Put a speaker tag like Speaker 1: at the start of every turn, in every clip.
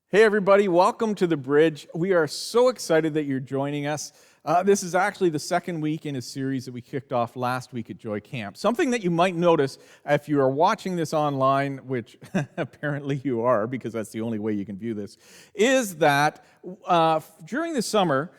Speaker 1: Hey everybody, welcome to The Bridge. We are so excited that you're joining us. This is actually the second week in a series that we kicked off last week at Joy Camp. Something that you might notice if you are watching this online, which apparently you are because that's the only way you can view this, is that during the summer,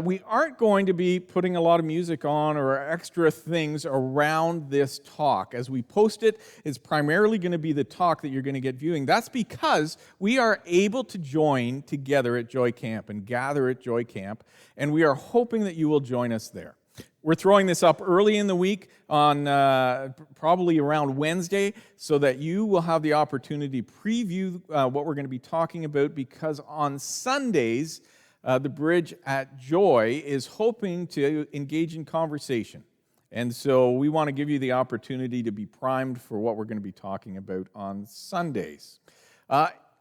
Speaker 1: we aren't going to be putting a lot of music on or extra things around this talk. As we post it, it's primarily going to be the talk that you're going to get viewing. That's because we are able to join together at Joy Camp and gather at Joy Camp, and we are hoping that you will join us there. We're throwing this up early in the week on probably around Wednesday so that you will have the opportunity to preview what we're going to be talking about, because on Sundays, the Bridge at Joy is hoping to engage in conversation. And so we want to give you the opportunity to be primed for what we're going to be talking about on Sundays.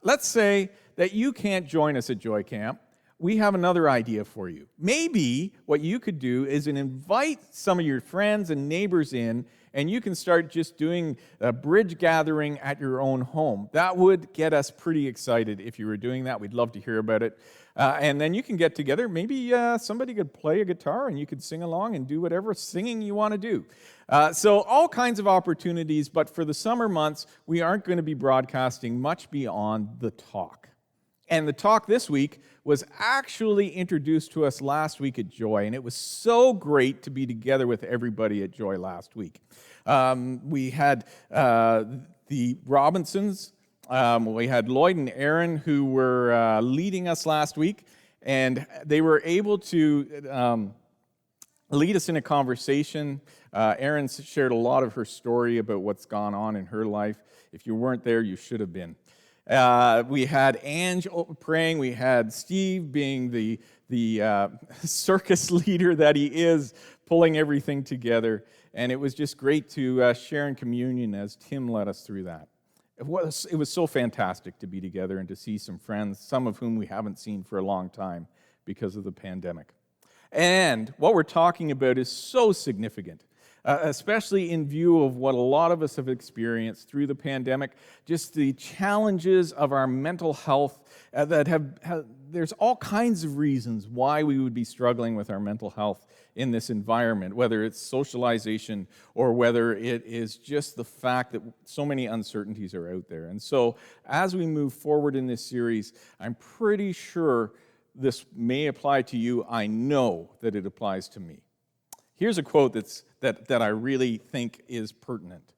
Speaker 1: Let's say that you can't join us at Joy Camp. We have another idea for you. Maybe what you could do is invite some of your friends and neighbors in, and you can start just doing a bridge gathering at your own home. That would get us pretty excited if you were doing that. We'd love to hear about it. And then you can get together. Maybe somebody could play a guitar and you could sing along and do whatever singing you want to do. So all kinds of opportunities, but for the summer months, we aren't going to be broadcasting much beyond the talk. And the talk this week was actually introduced to us last week at Joy, and it was so great to be together with everybody at Joy last week. We had the Robinsons. We had Lloyd and Aaron who were leading us last week, and they were able to lead us in a conversation. Aaron shared a lot of her story about what's gone on in her life. If you weren't there, you should have been. We had Ange praying. We had Steve being the circus leader that he is, pulling everything together. And it was just great to share in communion as Tim led us through that. It was so fantastic to be together and to see some friends, some of whom we haven't seen for a long time because of the pandemic. And what we're talking about is so significant, especially in view of what a lot of us have experienced through the pandemic, just the challenges of our mental health there's all kinds of reasons why we would be struggling with our mental health in this environment, whether it's socialization or whether it is just the fact that so many uncertainties are out there. And so as we move forward in this series, I'm pretty sure this may apply to you. I know that it applies to me. Here's a quote that I really think is pertinent.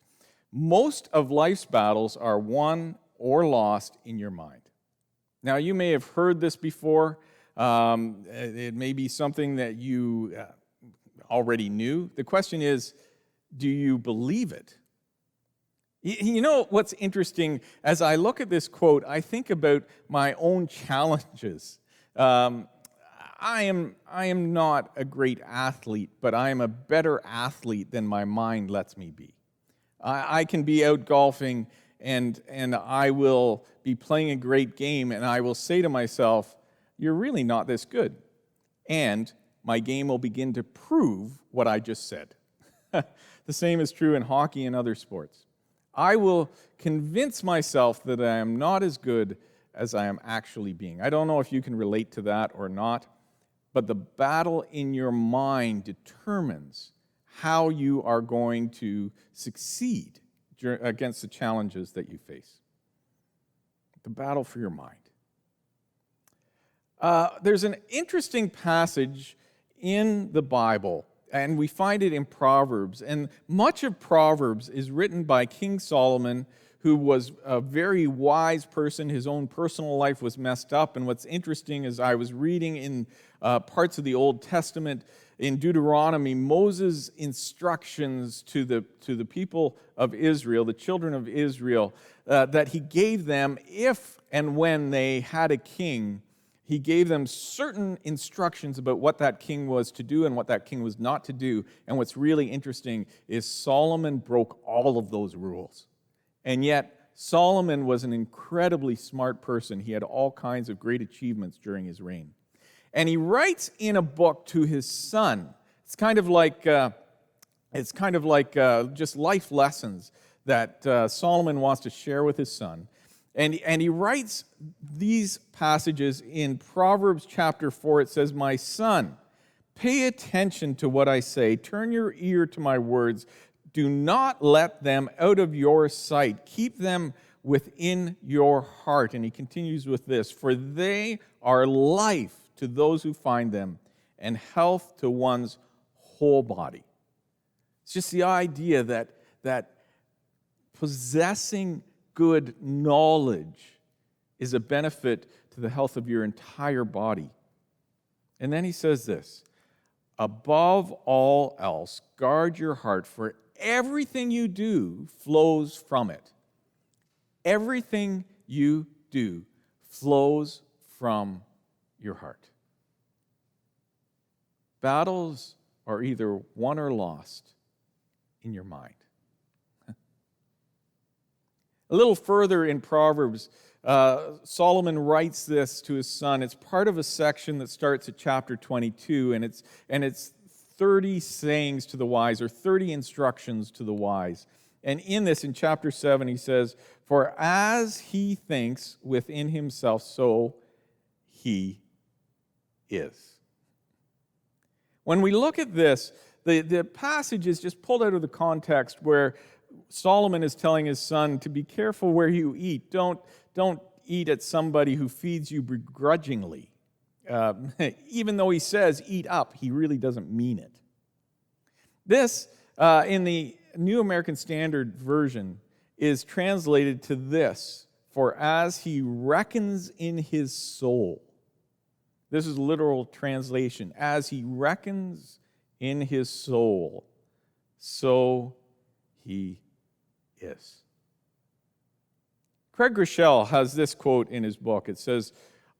Speaker 1: Most of life's battles are won or lost in your mind. Now, you may have heard this before. It may be something that you already knew. The question is, do you believe it? You know what's interesting? As I look at this quote, I think about my own challenges. I am not a great athlete, but I am a better athlete than my mind lets me be. I can be out golfing and I will be playing a great game, and I will say to myself, you're really not this good. And my game will begin to prove what I just said. The same is true in hockey and other sports. I will convince myself that I am not as good as I am actually being. I don't know if you can relate to that or not, but the battle in your mind determines how you are going to succeed against the challenges that you face. The battle for your mind. There's an interesting passage in the Bible, and we find it in Proverbs. And much of Proverbs is written by King Solomon, who was a very wise person. His own personal life was messed up. And what's interesting is I was reading in parts of the Old Testament, in Deuteronomy, Moses' instructions to the people of Israel, the children of Israel, that he gave them if and when they had a king. He gave them certain instructions about what that king was to do and what that king was not to do. And what's really interesting is Solomon broke all of those rules. And yet, Solomon was an incredibly smart person. He had all kinds of great achievements during his reign. And he writes in a book to his son. It's kind of like just life lessons that Solomon wants to share with his son. And he writes these passages in Proverbs chapter 4. It says, "My son, pay attention to what I say. Turn your ear to my words. Do not let them out of your sight. Keep them within your heart." And he continues with this, "For they are life to those who find them, and health to one's whole body." It's just the idea that possessing good knowledge is a benefit to the health of your entire body. And then he says this, "Above all else, guard your heart, for everything you do flows from it." Everything you do flows from your heart. Battles are either won or lost in your mind. A little further in Proverbs, Solomon writes this to his son. It's part of a section that starts at chapter 22, and it's 30 sayings to the wise, or 30 instructions to the wise. And in this, in chapter 7, he says, "For as he thinks within himself, so he is." When we look at this, the passage is just pulled out of the context where Solomon is telling his son to be careful where you eat. Don't eat at somebody who feeds you begrudgingly. Even though he says eat up, he really doesn't mean it. This, in the New American Standard Version, is translated to this, "For as he reckons in his soul." This is literal translation. "As he reckons in his soul, so he is." Craig Groeschel has this quote in his book. It says,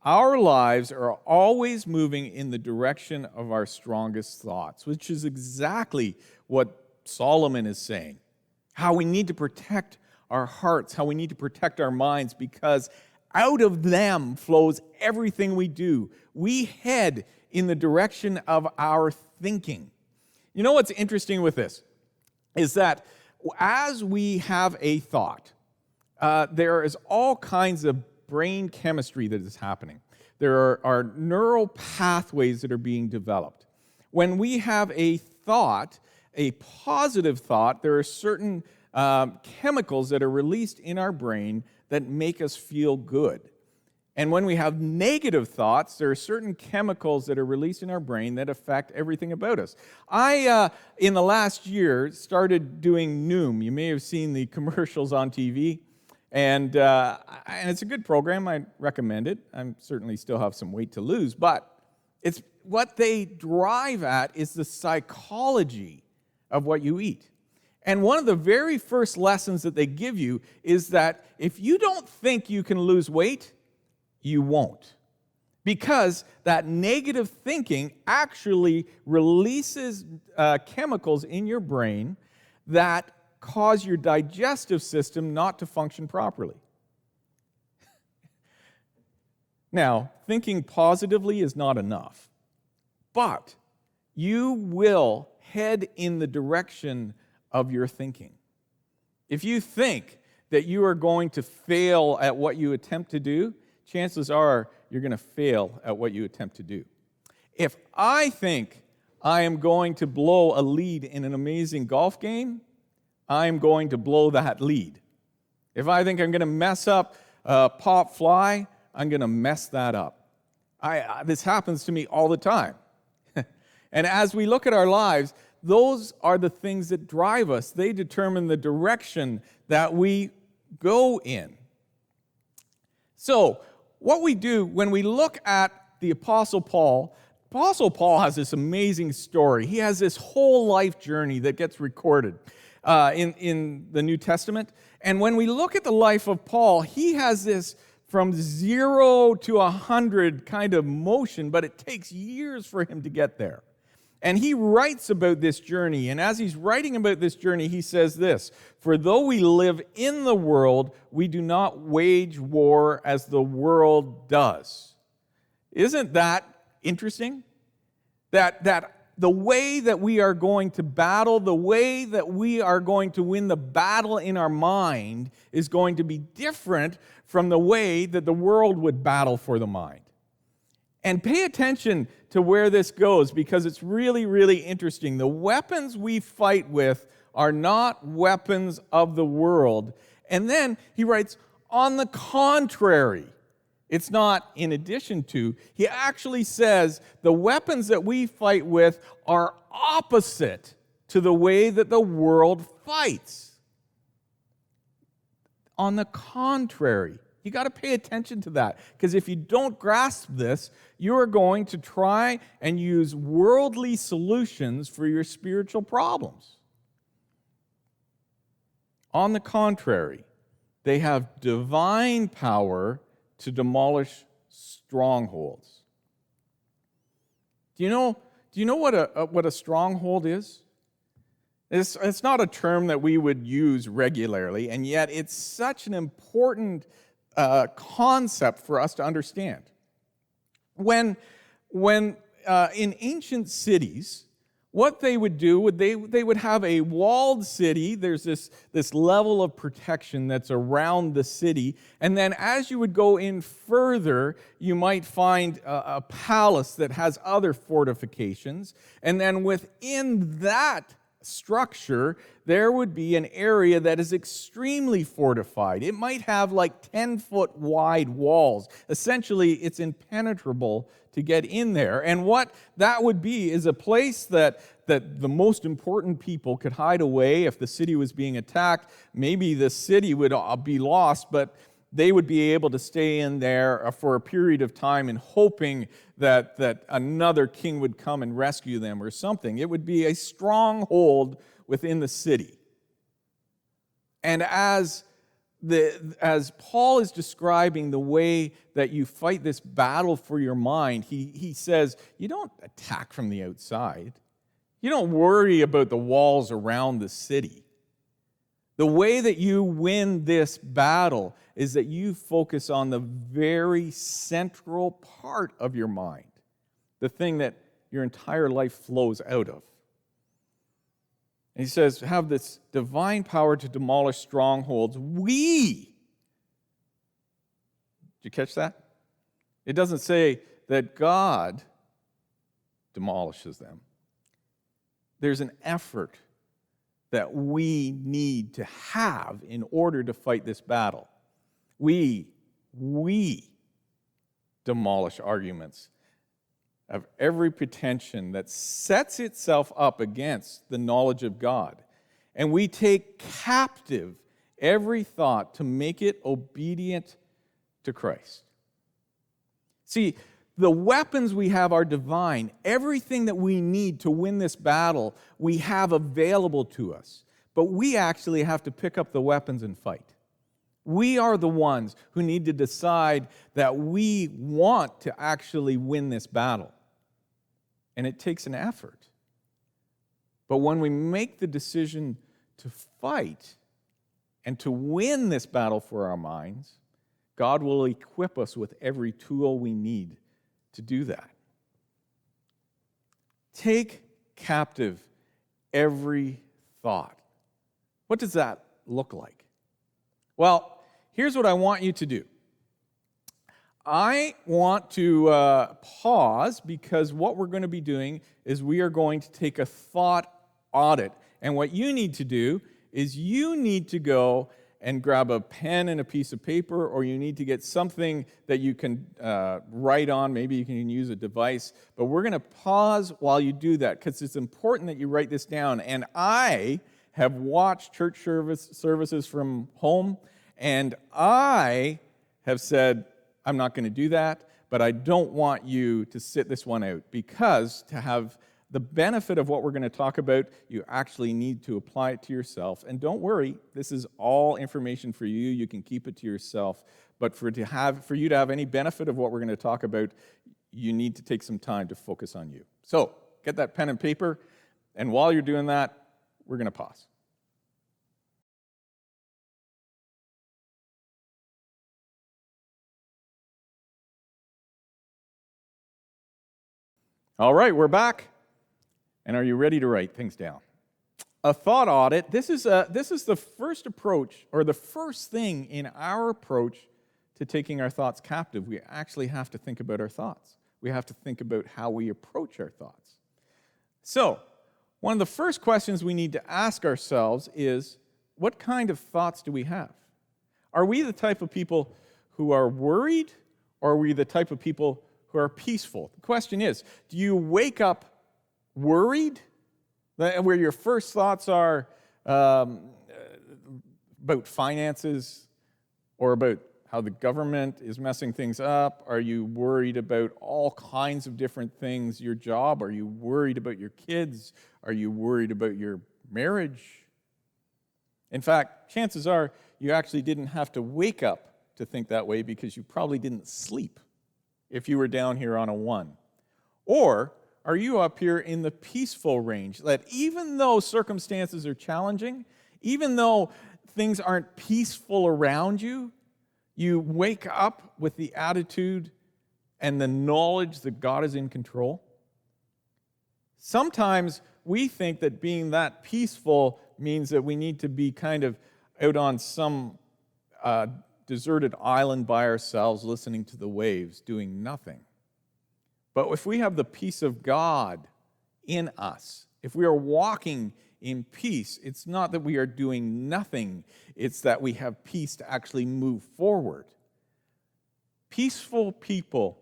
Speaker 1: "Our lives are always moving in the direction of our strongest thoughts," which is exactly what Solomon is saying. How we need to protect our hearts, how we need to protect our minds, because out of them flows everything we do. We head in the direction of our thinking. You know what's interesting with this is that as we have a thought, there is all kinds of brain chemistry that is happening. There are neural pathways that are being developed. When we have a thought, a positive thought, there are certain chemicals that are released in our brain that make us feel good. And when we have negative thoughts, there are certain chemicals that are released in our brain that affect everything about us. I, in the last year, started doing Noom. You may have seen the commercials on TV. And it's a good program. I recommend it. I certainly still have some weight to lose. But it's what they drive at is the psychology of what you eat. And one of the very first lessons that they give you is that if you don't think you can lose weight, you won't. Because that negative thinking actually releases chemicals in your brain that cause your digestive system not to function properly. Now, thinking positively is not enough, but you will head in the direction of your thinking. If you think that you are going to fail at what you attempt to do, chances are you're going to fail at what you attempt to do. If I think I am going to blow a lead in an amazing golf game, I'm going to blow that lead. If I think I'm going to mess up pop fly, I'm going to mess that up. This happens to me all the time. And as we look at our lives, those are the things that drive us. They determine the direction that we go in. So, what we do when we look at the Apostle Paul has this amazing story. He has this whole life journey that gets recorded in the New Testament. And when we look at the life of Paul, he has this from 0 to 100 kind of motion, but it takes years for him to get there. And he writes about this journey, and as he's writing about this journey, he says this, "For though we live in the world, we do not wage war as the world does." Isn't that interesting? That the way that we are going to battle, the way that we are going to win the battle in our mind is going to be different from the way that the world would battle for the mind. And pay attention to where this goes, because it's really, really interesting. The weapons we fight with are not weapons of the world. And then he writes, on the contrary, it's not in addition to. He actually says the weapons that we fight with are opposite to the way that the world fights. On the contrary. You got to pay attention to that, because if you don't grasp this, you are going to try and use worldly solutions for your spiritual problems. On the contrary, they have divine power to demolish strongholds. Do you know what a stronghold is? It's not a term that we would use regularly, and yet it's such an important concept for us to understand. When in ancient cities, what they would do, they would have a walled city. There's this level of protection that's around the city. And then as you would go in further, you might find a palace that has other fortifications. And then within that structure, there would be an area that is extremely fortified. It might have like 10-foot wide walls. Essentially, it's impenetrable to get in there. And what that would be is a place that the most important people could hide away if the city was being attacked. Maybe the city would be lost, but they would be able to stay in there for a period of time and hoping that another king would come and rescue them or something. It would be a stronghold within the city. And as Paul is describing the way that you fight this battle for your mind, he says, you don't attack from the outside. You don't worry about the walls around the city. The way that you win this battle is that you focus on the very central part of your mind, the thing that your entire life flows out of. And he says, have this divine power to demolish strongholds. Did you catch that? It doesn't say that God demolishes them. There's an effort that we need to have in order to fight this battle. We demolish arguments of every pretension that sets itself up against the knowledge of God. And we take captive every thought to make it obedient to Christ. See, the weapons we have are divine. Everything that we need to win this battle, we have available to us. But we actually have to pick up the weapons and fight. We are the ones who need to decide that we want to actually win this battle. And it takes an effort. But when we make the decision to fight and to win this battle for our minds, God will equip us with every tool we need to do that. Take captive every thought. What does that look like? Well, here's what I want you to do. I want to pause, because what we're going to be doing is we are going to take a thought audit. And what you need to do is you need to go and grab a pen and a piece of paper, or you need to get something that you can write on. Maybe you can use a device. But we're going to pause while you do that, because it's important that you write this down. And I have watched church services from home, and I have said, I'm not going to do that, but I don't want you to sit this one out, because to have the benefit of what we're going to talk about, you actually need to apply it to yourself. And don't worry, this is all information for you. You can keep it to yourself. But for you to have any benefit of what we're going to talk about, you need to take some time to focus on you. So get that pen and paper, and while you're doing that, we're going to pause. All right, we're back. And are you ready to write things down? A thought audit, this is the first approach, or the first thing in our approach to taking our thoughts captive. We actually have to think about our thoughts. We have to think about how we approach our thoughts. So, one of the first questions we need to ask ourselves is, what kind of thoughts do we have? Are we the type of people who are worried, or are we the type of people who are peaceful? The question is, do you wake up worried, where your first thoughts are about finances or about how the government is messing things up? Are you worried about all kinds of different things, your job? Are you worried about your kids? Are you worried about your marriage? In fact, chances are you actually didn't have to wake up to think that way because you probably didn't sleep if you were down here on a 1. Or are you up here in the peaceful range, that even though circumstances are challenging, even though things aren't peaceful around you, you wake up with the attitude and the knowledge that God is in control? Sometimes we think that being that peaceful means that we need to be kind of out on some deserted island by ourselves, listening to the waves, doing nothing. But if we have the peace of God in us, if we are walking in peace, it's not that we are doing nothing, it's that we have peace to actually move forward. Peaceful people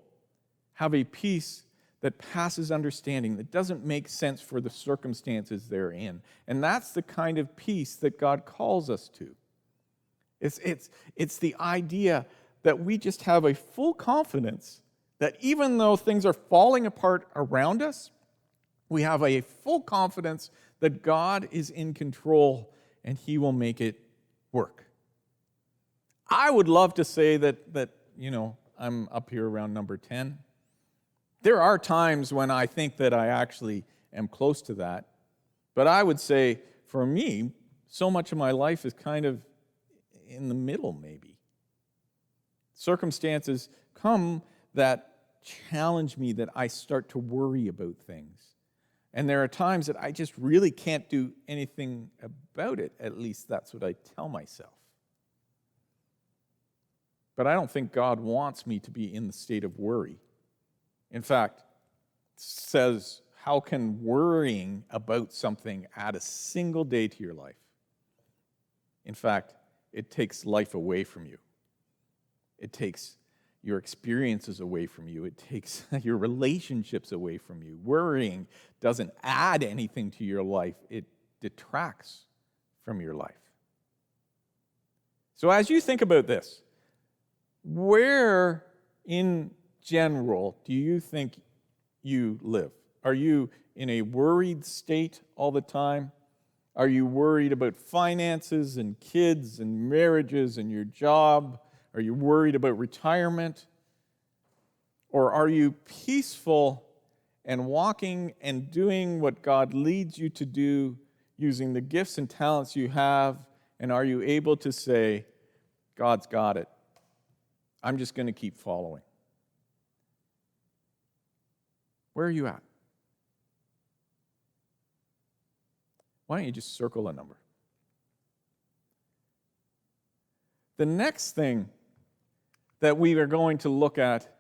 Speaker 1: have a peace that passes understanding, that doesn't make sense for the circumstances they're in. And that's the kind of peace that God calls us to. It's the idea that we just have a full confidence that even though things are falling apart around us, we have a full confidence that God is in control and He will make it work. I would love to say that I'm up here around number 10. There are times when I think that I actually am close to that. But I would say, for me, so much of my life is kind of in the middle, maybe. Circumstances come that challenge me, that I start to worry about things. And there are times that I just really can't do anything about it. At least that's what I tell myself. But I don't think God wants me to be in the state of worry. In fact, it says, how can worrying about something add a single day to your life? In fact, it takes life away from you. It takes your experiences away from you. It takes your relationships away from you. Worrying doesn't add anything to your life. It detracts from your life. So as you think about this, where in general do you think you live? Are you in a worried state all the time? Are you worried about finances and kids and marriages and your job? Are you worried about retirement? Or are you peaceful and walking and doing what God leads you to do, using the gifts and talents you have? And are you able to say, God's got it. I'm just going to keep following? Where are you at? Why don't you just circle a number? The next thing that we are going to look at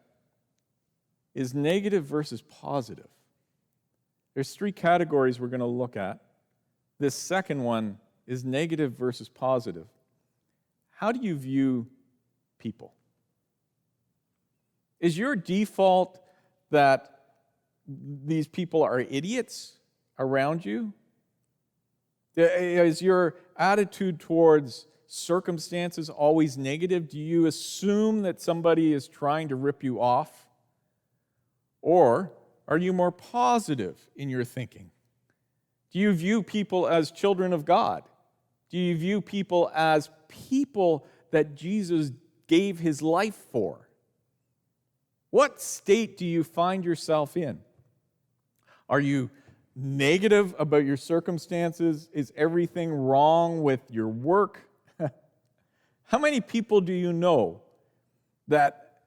Speaker 1: is negative versus positive. There's 3 categories we're going to look at. This second one is negative versus positive. How do you view people? Is your default that these people are idiots around you? Is your attitude towards circumstances always negative? Do you assume that somebody is trying to rip you off? Or are you more positive in your thinking? Do you view people as children of God? Do you view people as people that Jesus gave His life for? What state do you find yourself in? Are you negative about your circumstances? Is everything wrong with your work? How many people do you know that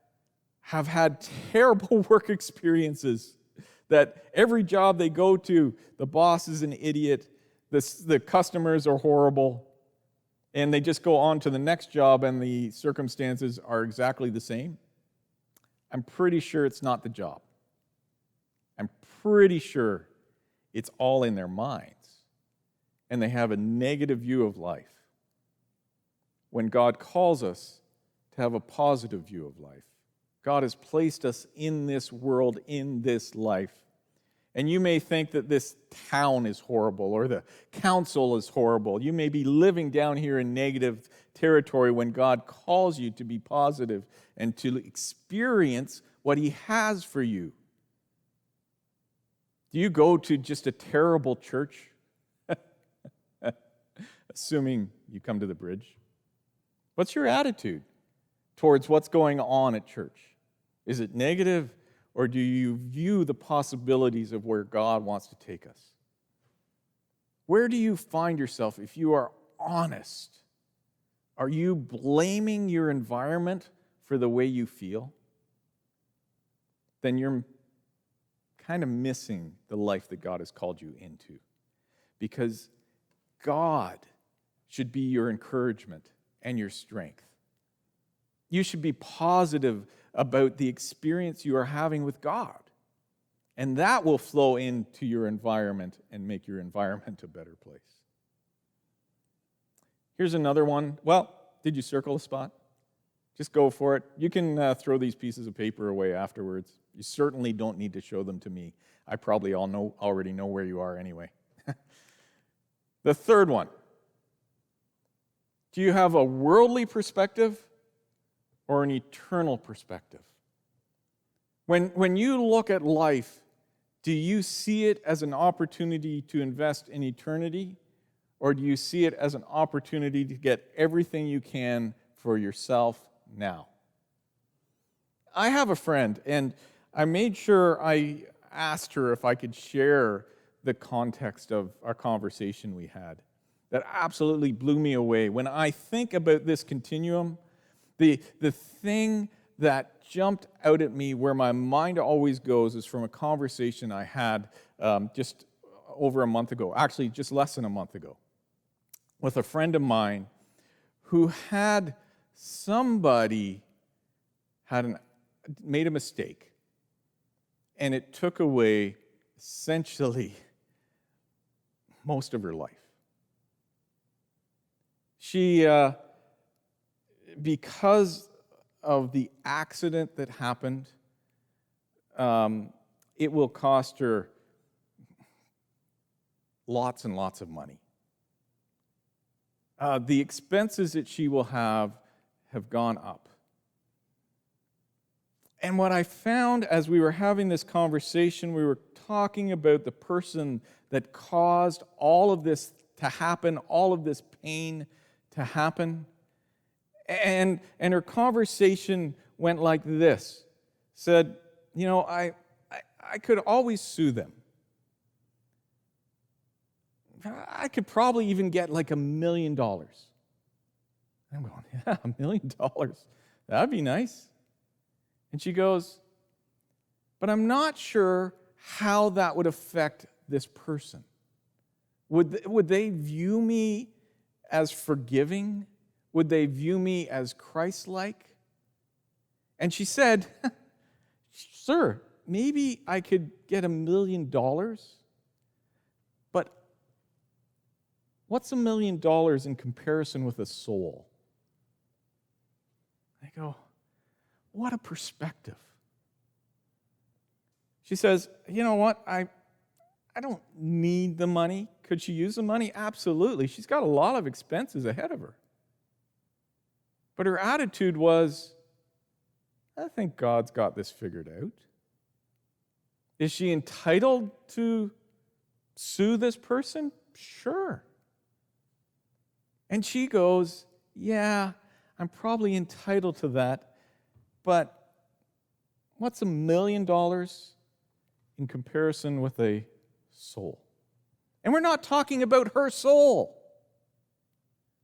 Speaker 1: have had terrible work experiences that every job they go to, the boss is an idiot, the customers are horrible, and they just go on to the next job and the circumstances are exactly the same, I'm pretty sure it's not the job. I'm pretty sure it's all in their minds, and they have a negative view of life. When God calls us to have a positive view of life, God has placed us in this world, in this life. And you may think that this town is horrible or the council is horrible. You may be living down here in negative territory when God calls you to be positive and to experience what He has for you. Do you go to just a terrible church? Assuming you come to the bridge. What's your attitude towards what's going on at church? Is it negative, or do you view the possibilities of where God wants to take us? Where do you find yourself if you are honest? Are you blaming your environment for the way you feel? Then you're kind of missing the life that God has called you into. Because God should be your encouragement and your strength. You should be positive about the experience you are having with God. And that will flow into your environment and make your environment a better place. Here's another one. Well, did you circle a spot? Just go for it. You can throw these pieces of paper away afterwards. You certainly don't need to show them to me. I probably already know where you are anyway. The third one. Do you have a worldly perspective or an eternal perspective? When you look at life, do you see it as an opportunity to invest in eternity, or do you see it as an opportunity to get everything you can for yourself now? I have a friend, and I made sure I asked her if I could share the context of our conversation we had. That absolutely blew me away. When I think about this continuum, the thing that jumped out at me where my mind always goes is from a conversation I had just over a month ago, actually just less than a month ago, with a friend of mine who had somebody made a mistake, and it took away essentially most of her life. She, because of the accident that happened, it will cost her lots and lots of money. The expenses that she will have gone up. And what I found as we were having this conversation, we were talking about the person that caused all of this to happen, all of this pain to happen. And her conversation went like this. Said, you know, I could always sue them. I could probably even get like $1 million. I'm going, yeah, $1 million. That'd be nice. And she goes, but I'm not sure how that would affect this person. Would they view me as forgiving? Would they view me as Christ-like? And she said, sir, maybe I could get $1 million, but what's $1 million in comparison with a soul? I go, what a perspective. She says, you know what, I don't need the money. Could she use the money? Absolutely. She's got a lot of expenses ahead of her. But her attitude was, I think God's got this figured out. Is she entitled to sue this person? Sure. And she goes, yeah, I'm probably entitled to that, but what's $1 million in comparison with a soul? And we're not talking about her soul.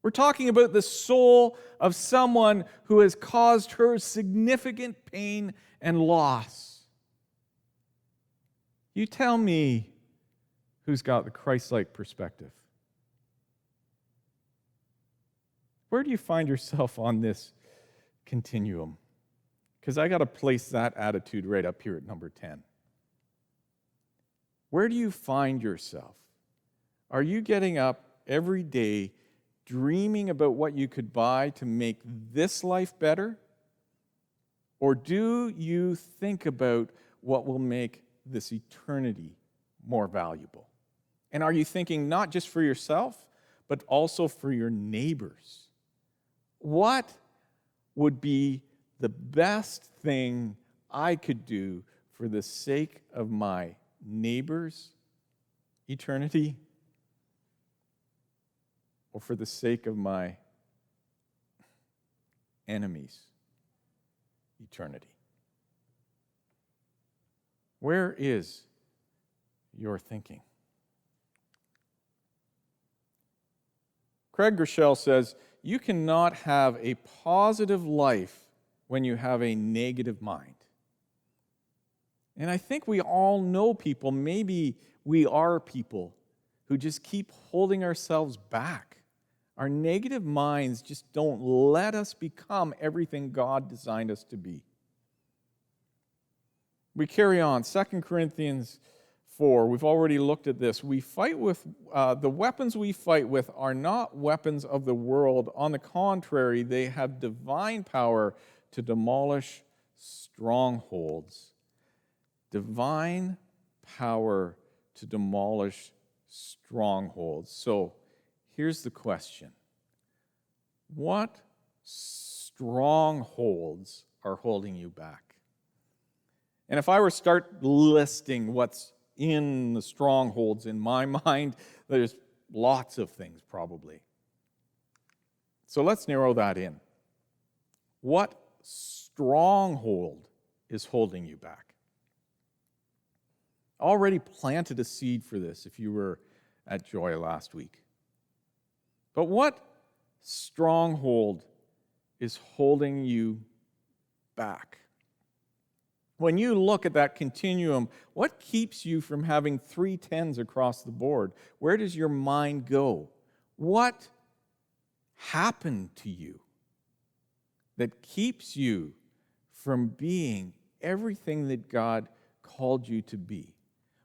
Speaker 1: We're talking about the soul of someone who has caused her significant pain and loss. You tell me who's got the Christ-like perspective. Where do you find yourself on this continuum? Because I got to place that attitude right up here at number 10. Where do you find yourself? Are you getting up every day dreaming about what you could buy to make this life better? Or do you think about what will make this eternity more valuable? And are you thinking not just for yourself, but also for your neighbors? What would be the best thing I could do for the sake of my neighbor's eternity, or for the sake of my enemy's eternity? Where is your thinking? Craig Groeschel says, you cannot have a positive life when you have a negative mind. And I think we all know people, maybe we are people, who just keep holding ourselves back. Our negative minds just don't let us become everything God designed us to be. We carry on. 2 Corinthians 4, we've already looked at this. We fight with, the weapons we fight with are not weapons of the world. On the contrary, they have divine power to demolish strongholds. Divine power to demolish strongholds. So here's the question. What strongholds are holding you back? And if I were to start listing what's in the strongholds in my mind, there's lots of things probably. So let's narrow that in. What stronghold is holding you back? I already planted a seed for this if you were at Joy last week. But what stronghold is holding you back? When you look at that continuum, what keeps you from having 3 10s across the board? Where does your mind go? What happened to you that keeps you from being everything that God called you to be?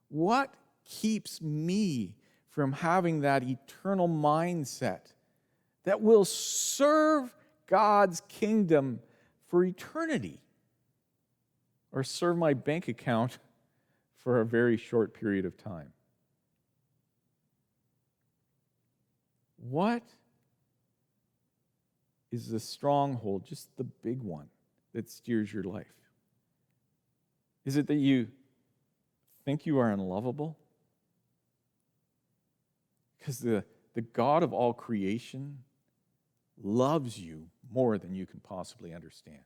Speaker 1: What keeps me from having that eternal mindset that will serve God's kingdom for eternity, or serve my bank account for a very short period of time? What is the stronghold, just the big one, that steers your life? Is it that you think you are unlovable? Because the God of all creation loves you more than you can possibly understand.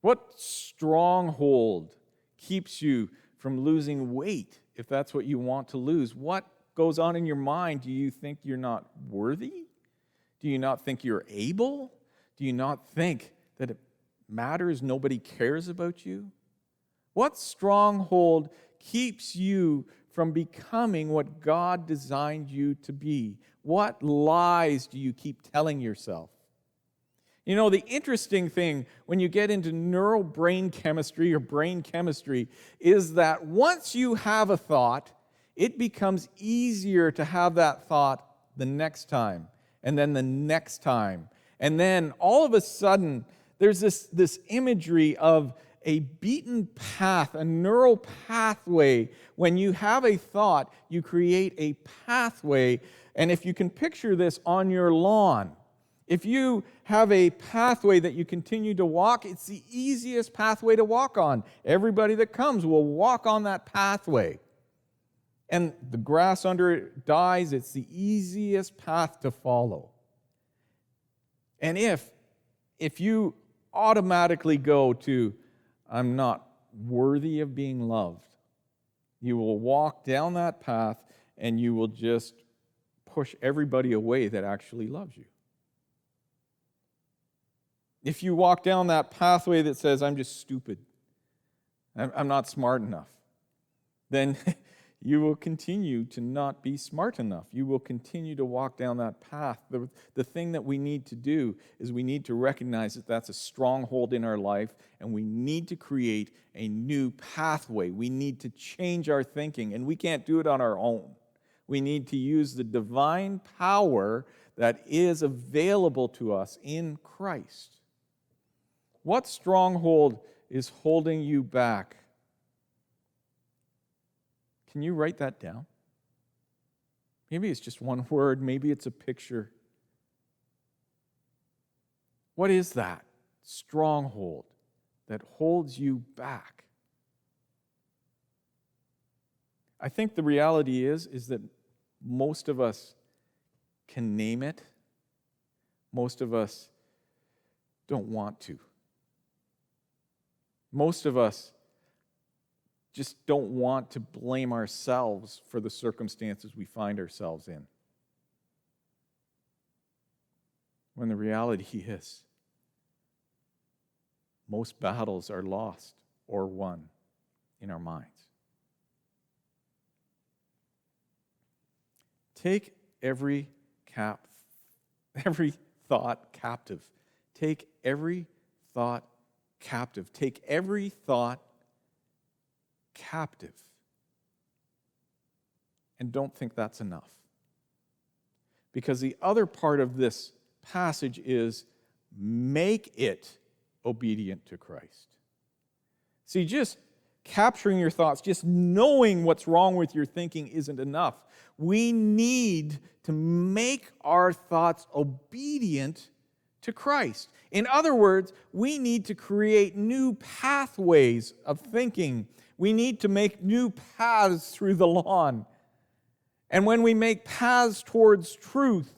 Speaker 1: What stronghold keeps you from losing weight, if that's what you want to lose? What goes on in your mind? Do you think you're not worthy? Do you not think you're able? Do you not think that it matters, nobody cares about you? What stronghold keeps you from becoming what God designed you to be? What lies do you keep telling yourself? You know, the interesting thing when you get into neural brain chemistry or brain chemistry is that once you have a thought, it becomes easier to have that thought the next time, and then the next time. And then all of a sudden, there's this imagery of a beaten path, a neural pathway. When you have a thought, you create a pathway. And if you can picture this on your lawn, if you have a pathway that you continue to walk, it's the easiest pathway to walk on. Everybody that comes will walk on that pathway. And the grass under it dies, it's the easiest path to follow. And if you automatically go to, I'm not worthy of being loved, you will walk down that path and you will just push everybody away that actually loves you. If you walk down that pathway that says, I'm just stupid, I'm not smart enough, then you will continue to not be smart enough. You will continue to walk down that path. The thing that we need to do is we need to recognize that that's a stronghold in our life, and we need to create a new pathway. We need to change our thinking, and we can't do it on our own. We need to use the divine power that is available to us in Christ. What stronghold is holding you back? Can you write that down? Maybe it's just one word, maybe it's a picture. What is that stronghold that holds you back? I think the reality is that most of us can name it. Most of us don't want to. Most of us just don't want to blame ourselves for the circumstances we find ourselves in. When the reality is, most battles are lost or won in our minds. Take every thought captive. Take every thought captive. Take every thought captive. And don't think that's enough. Because the other part of this passage is make it obedient to Christ. See, just capturing your thoughts, just knowing what's wrong with your thinking isn't enough. We need to make our thoughts obedient to Christ. In other words, we need to create new pathways of thinking. We need to make new paths through the lawn. And when we make paths towards truth,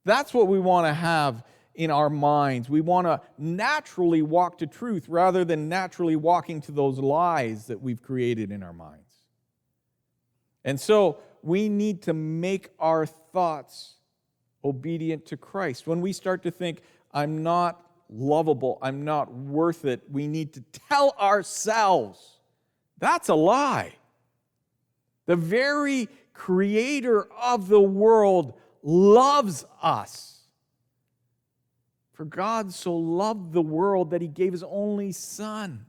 Speaker 1: that's what we want to have in our minds. We want to naturally walk to truth rather than naturally walking to those lies that we've created in our minds. And so we need to make our thoughts obedient to Christ. When we start to think, I'm not lovable, I'm not worth it, we need to tell ourselves, that's a lie. The very creator of the world loves us. For God so loved the world that he gave his only Son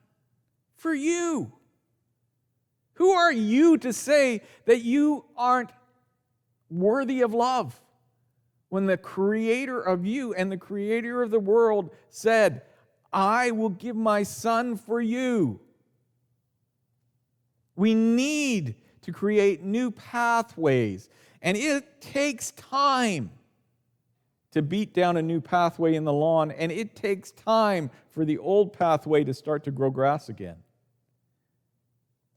Speaker 1: for you. Who are you to say that you aren't worthy of love? When the creator of you and the creator of the world said, I will give my Son for you. We need to create new pathways, and it takes time to beat down a new pathway in the lawn, and it takes time for the old pathway to start to grow grass again.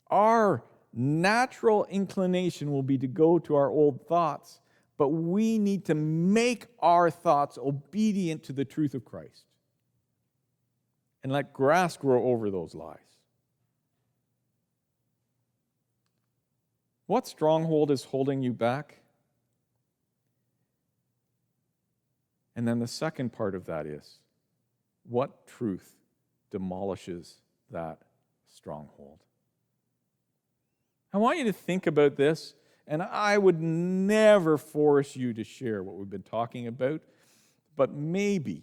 Speaker 1: Our natural inclination will be to go to our old thoughts, but we need to make our thoughts obedient to the truth of Christ and let grass grow over those lies. What stronghold is holding you back? And then the second part of that is, what truth demolishes that stronghold? I want you to think about this, and I would never force you to share what we've been talking about, but maybe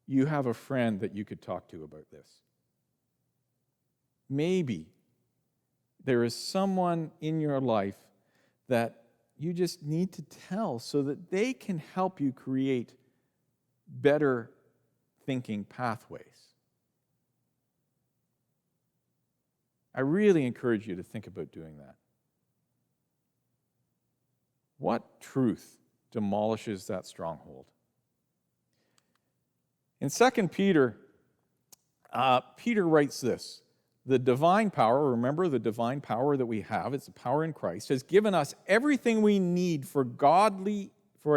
Speaker 1: you have a friend that you could talk to about this. Maybe there is someone in your life that you just need to tell so that they can help you create better thinking pathways. I really encourage you to think about doing that. What truth demolishes that stronghold? In 2 Peter, Peter writes this: the divine power, remember the divine power that we have, it's the power in Christ, has given us everything we need for a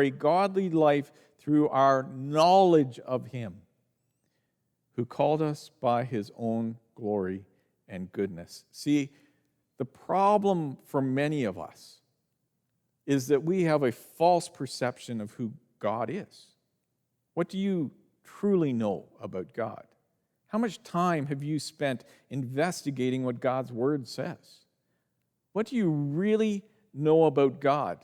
Speaker 1: godly life through our knowledge of him, who called us by his own glory and goodness. See, the problem for many of us is that we have a false perception of who God is. What do you truly know about God? How much time have you spent investigating what God's Word says? What do you really know about God?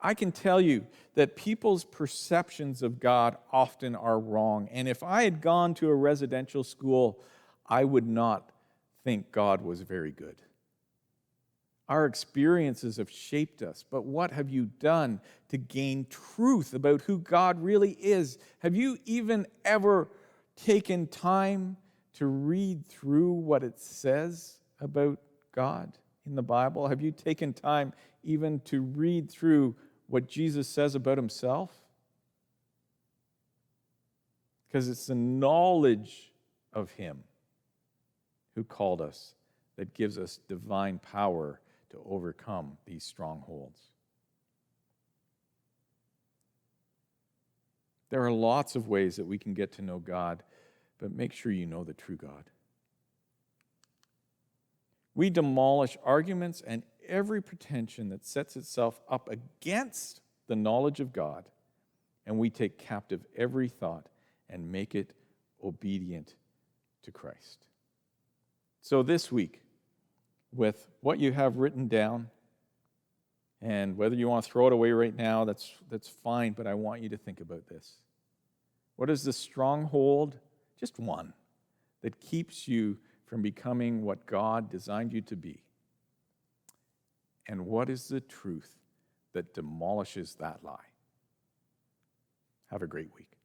Speaker 1: I can tell you that people's perceptions of God often are wrong. And if I had gone to a residential school, I would not think God was very good. Our experiences have shaped us, but what have you done to gain truth about who God really is? Have you even ever taken time to read through what it says about God in the Bible? Have you taken time even to read through what Jesus says about himself? Because it's the knowledge of him who called us that gives us divine power to overcome these strongholds. There are lots of ways that we can get to know God, but make sure you know the true God. We demolish arguments and every pretension that sets itself up against the knowledge of God, and we take captive every thought and make it obedient to Christ. So this week, with what you have written down, and whether you want to throw it away right now, that's fine, but I want you to think about this. What is the stronghold, just one, that keeps you from becoming what God designed you to be? And what is the truth that demolishes that lie? Have a great week.